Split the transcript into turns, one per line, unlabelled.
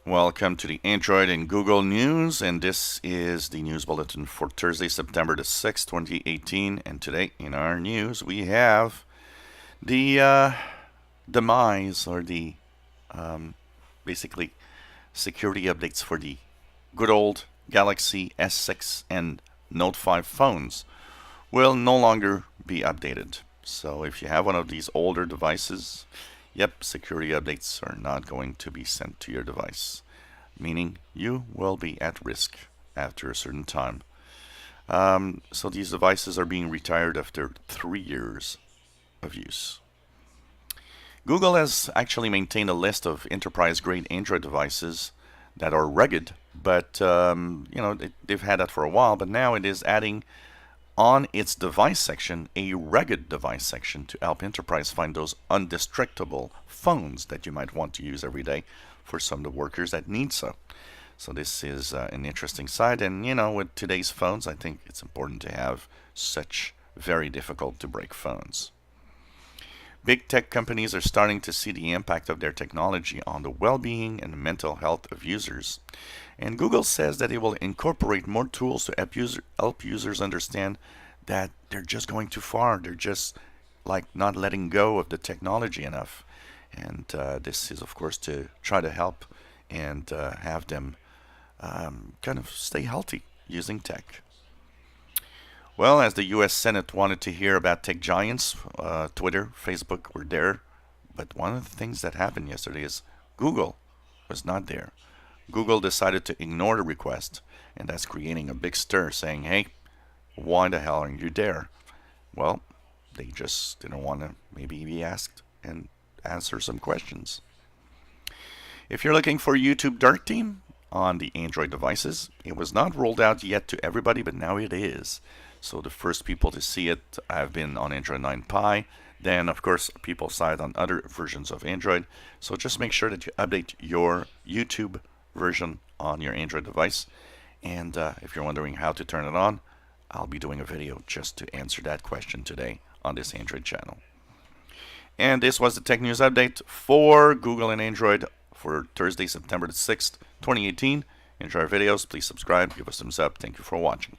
Welcome to the Android and Google News, and this is the news bulletin for Thursday, September the 6th, 2018. And today in our news, we have the demise or the basically security updates for the good old Galaxy S6 and Note 5 phones will no longer be updated. So if you have one of these older devices, yep, security updates are not going to be sent to your device, meaning you will be at risk after a certain time. So these devices are being retired after 3 years of use. Google has actually maintained a list of enterprise-grade Android devices that are rugged, but they've had that for a while. But now it is adding on its device section a rugged device section to help enterprise find those undestructible phones that you might want to use every day for some of the workers that need so. So this is an interesting side, and with today's phones, I think it's important to have such very difficult to break phones. Big tech companies are starting to see the impact of their technology on the well-being and mental health of users. And Google says that it will incorporate more tools to help users understand that they're just going too far. They're just like not letting go of the technology enough. And this is, of course, to try to help and have them kind of stay healthy using tech. Well, as the U.S. Senate wanted to hear about tech giants, Twitter, Facebook were there. But one of the things that happened yesterday is Google was not there. Google decided to ignore the request, and that's creating a big stir saying, hey, why the hell aren't you there? Well, they just didn't want to maybe be asked and answer some questions. If you're looking for YouTube Dark Theme on the Android devices, it was not rolled out yet to everybody, but now it is. So the first people to see it have been on Android 9 Pie. Then, of course, people saw it on other versions of Android. So just make sure that you update your YouTube version on your Android device. And if you're wondering how to turn it on, I'll be doing a video just to answer that question today on this Android channel. And this was the Tech News Update for Google and Android for Thursday, September the 6th, 2018. Enjoy our videos. Please subscribe. Give us a thumbs up. Thank you for watching.